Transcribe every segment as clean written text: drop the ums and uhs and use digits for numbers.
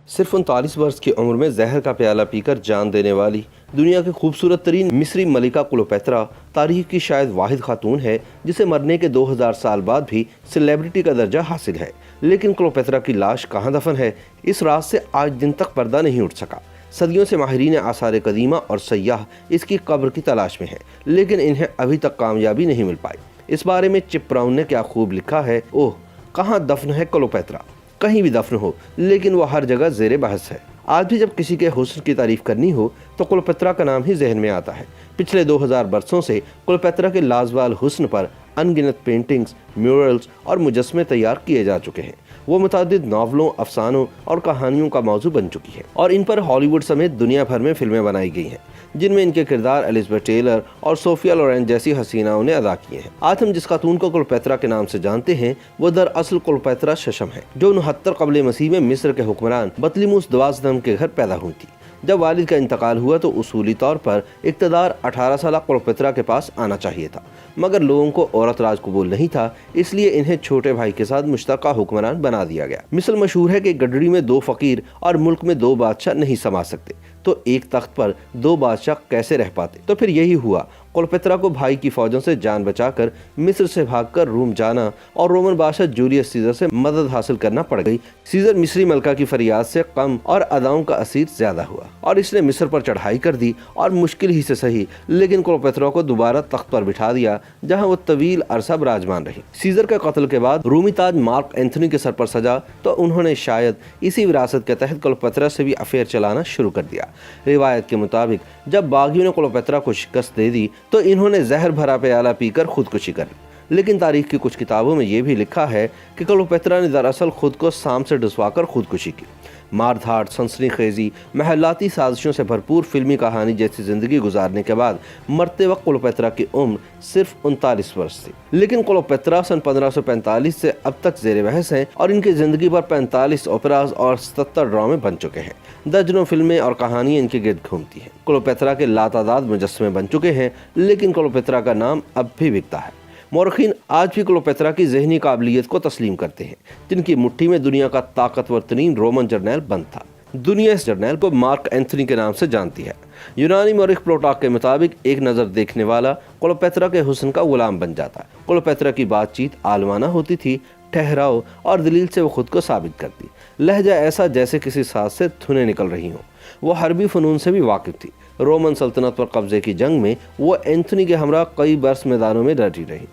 صرف 39 برس کی عمر میں زہر کا پیالہ پی کر جان دینے والی دنیا کی خوبصورت ترین مصری ملکہ کلوپیترا تاریخ کی شاید واحد خاتون ہے جسے مرنے کے 2000 سال بعد بھی سیلیبریٹی کا درجہ حاصل ہے۔ لیکن کلوپیترا کی لاش کہاں دفن ہے، اس راز سے آج دن تک پردہ نہیں اٹھ سکا۔ صدیوں سے ماہرین آثار قدیمہ اور سیاح اس کی قبر کی تلاش میں ہیں، لیکن انہیں ابھی تک کامیابی نہیں مل پائی۔ اس بارے میں چپ براؤن نے کیا خوب لکھا ہے، اوہ کہاں دفن ہے کلوپیترا، کہیں بھی دفن ہو لیکن وہ ہر جگہ زیر بحث ہے۔ آج بھی جب کسی کے حسن کی تعریف کرنی ہو تو کلوپیترا کا نام ہی ذہن میں آتا ہے۔ پچھلے 2000 برسوں سے کلوپیترا کے لازوال حسن پر ان گنت پینٹنگز، میورلز اور مجسمے تیار کیے جا چکے ہیں۔ وہ متعدد ناولوں، افسانوں اور کہانیوں کا موضوع بن چکی ہے اور ان پر ہالی ووڈ سمیت دنیا بھر میں فلمیں بنائی گئی ہیں، جن میں ان کے کردار الزبتھ ٹیلر اور صوفیہ لورین جیسی حسیناؤں نے ادا کیے ہیں۔ آج ہم جس خاتون کو کلوپیترا کے نام سے جانتے ہیں وہ دراصل کلوپیترا ششم ہے، جو 69 قبل مسیح میں مصر کے حکمران بطلیموس دوازدھم کے گھر پیدا ہوئی تھی۔ جب والد کا انتقال ہوا تو اصولی طور پر اقتدار 18 سالہ کلوپیترا کے پاس آنا چاہیے تھا، مگر لوگوں کو عورت راج قبول نہیں تھا، اس لیے انہیں چھوٹے بھائی کے ساتھ مشترکہ حکمران بنا دیا گیا۔ مثل مشہور ہے کہ گڈڑی میں 2 فقیر اور ملک میں 2 بادشاہ نہیں سما سکتے، تو ایک تخت پر 2 بادشاہ کیسے رہ پاتے؟ تو پھر یہی ہوا۔ کلوپیترا کو بھائی کی فوجوں سے جان بچا کر مصر سے بھاگ کر روم جانا اور رومن بادشاہ جولیس سیزر سے مدد حاصل کرنا پڑ گئی۔ سیزر مصری ملکہ کی فریاد سے غم اور اداؤں کا اسیر زیادہ ہوا اور اس نے مصر پر چڑھائی کر دی اور مشکل ہی سے صحیح لیکن کلوپیترا کو دوبارہ تخت پر بٹھا دیا، جہاں وہ طویل عرصہ براجمان رہی۔ سیزر کے قتل کے بعد رومی تاج مارک اینتھونی کے سر پر سجا تو انہوں نے شاید اسی وراثت کے تحت کلوپیترا سے بھی افیئر چلانا شروع کر دیا۔ روایت کے مطابق جب باغیوں نے کلوپیترا کو شکست دے دی تو انہوں نے زہر بھرا پیالہ پی کر خودکشی کر لی۔ لیکن تاریخ کی کچھ کتابوں میں یہ بھی لکھا ہے کہ کلوپیترا نے دراصل خود کو سام سے ڈسوا کر خودکشی کی۔ مار دھاڑ، سنسنی خیزی، محلاتی سازشوں سے بھرپور فلمی کہانی جیسی زندگی گزارنے کے بعد مرتے وقت کلوپیترا کی عمر صرف 39 برس تھی۔ لیکن کلوپیترا سن 1545 سے اب تک زیر بحث ہیں اور ان کی زندگی پر 45 اوپراز اور 77 ڈرامے بن چکے ہیں۔ درجنوں فلمیں اور کہانیاں ان کے گرد گھومتی ہیں۔ کلوپیترا کے لاتعداد مجسمے بن چکے ہیں، لیکن کلوپیترا کا نام اب بھی بکتا ہے۔ مورخین آج بھی کلوپیترا کی ذہنی قابلیت کو تسلیم کرتے ہیں، جن کی مٹھی میں دنیا کا طاقتور ترین رومن جرنیل بند تھا۔ دنیا اس جرنیل کو مارک اینتھونی کے نام سے جانتی ہے۔ یونانی مورخ پلوٹاک کے مطابق ایک نظر دیکھنے والا کلوپیترا کے حسن کا غلام بن جاتا ہے۔ کلوپیترا کی بات چیت عالمانہ ہوتی تھی، ٹھہراؤ اور دلیل سے وہ خود کو ثابت کرتی، لہجہ ایسا جیسے کسی ساز سے دھنیں نکل رہی ہوں۔ وہ حربی فنون سے بھی واقف تھی۔ رومن سلطنت پر قبضے کی جنگ میں وہ اینتھونی کے ہمراہ کئی برس میدانوں میں ڈٹی رہی۔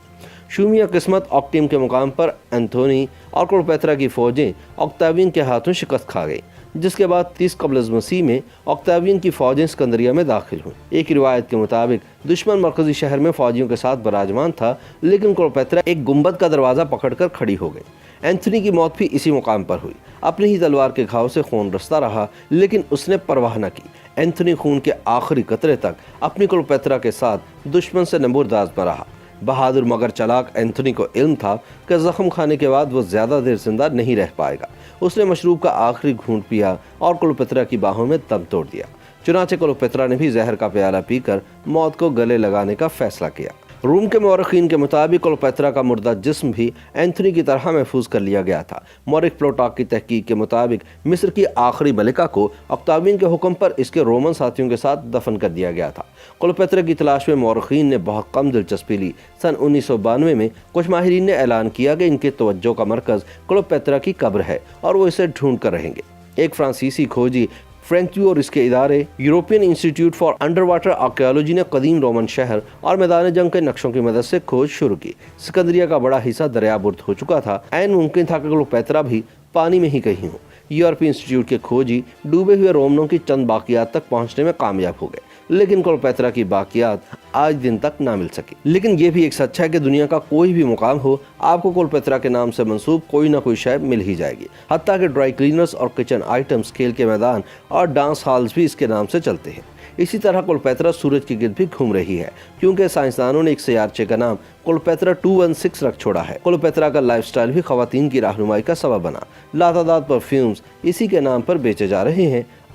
شومیہ قسمت آکٹیم کے مقام پر اینتھونی اور کلوپیترا کی فوجیں آکتاوین کے ہاتھوں شکست کھا گئیں، جس کے بعد 30 قبل از مسیح میں آکتاوین کی فوجیں اسکندریہ میں داخل ہوئیں۔ ایک روایت کے مطابق دشمن مرکزی شہر میں فوجیوں کے ساتھ براجمان تھا، لیکن کلوپیترا ایک گنبد کا دروازہ پکڑ کر کھڑی ہو گئی۔ اینتھونی کی موت بھی اسی مقام پر ہوئی۔ اپنی ہی تلوار کے گھاؤ سے خون رستا رہا، لیکن اس نے پرواہ نہ کی۔ اینتھونی خون کے آخری قطرے تک اپنی کلوپیترا کے ساتھ دشمن سے نبرداز نہ رہا۔ بہادر مگر چلاک اینتھونی کو علم تھا کہ زخم کھانے کے بعد وہ زیادہ دیر زندہ نہیں رہ پائے گا۔ اس نے مشروب کا آخری گھونٹ پیا اور کلوپیترا کی باہوں میں دم توڑ دیا۔ چنانچہ کلوپیترا نے بھی زہر کا پیالہ پی کر موت کو گلے لگانے کا فیصلہ کیا۔ روم کے مورخین کے مطابق کلوپیترا کا مردہ جسم بھی اینتھونی کی طرح محفوظ کر لیا گیا تھا۔ مورخ پلوٹاک کی تحقیق کے مطابق مصر کی آخری ملکہ کو آکتاوین کے حکم پر اس کے رومن ساتھیوں کے ساتھ دفن کر دیا گیا تھا۔ کلوپیترا کی تلاش میں مورخین نے بہت کم دلچسپی لی۔ سن 1992 میں کچھ ماہرین نے اعلان کیا کہ ان کی توجہ کا مرکز کلوپیترا کی قبر ہے اور وہ اسے ڈھونڈ کر رہیں گے۔ ایک فرانسیسی کھوجی فرینکیو اور اس کے ادارے European institute for under water archaeology نے قدیم رومن شہر اور میدان جنگ کے نقشوں کی مدد سے کھوج شروع کی۔ اسکندریہ کا بڑا حصہ دریا برد ہو چکا تھا، عین ممکن تھا کہ کلوپیترا بھی پانی میں ہی کہیں ہو۔ یورپی انسٹیٹیوٹ کے کھوجی ڈوبے ہوئے رومنوں کی چند باقیات تک پہنچنے میں کامیاب ہو گئے، لیکن کلوپیترا کی باقیات آج دن تک نہ مل سکی۔ لیکن یہ بھی ایک سچ ہے کہ دنیا کا کوئی بھی مقام ہو، آپ کو کلوپیترا کے نام سے منسوب کوئی نہ کوئی شے مل ہی جائے گی۔ حتیٰ کہ ڈرائی کلینرز اور کچن آئٹمز، کھیل کے میدان اور ڈانس ہالز بھی اس کے نام سے چلتے ہیں۔ اسی طرح کلوپیترا سورج کے گرد بھی گھوم رہی ہے، کیونکہ سائنسدانوں نے ایک سیارچے کا نام کلوپیترا 216 رکھ چھوڑا ہے۔ کلوپیترا کا لائف سٹائل بھی خواتین کی رہنمائی کا سبب بنا۔ لاتعداد پرفیومز اسی کے نام پر بیچے جا رہے ہیں۔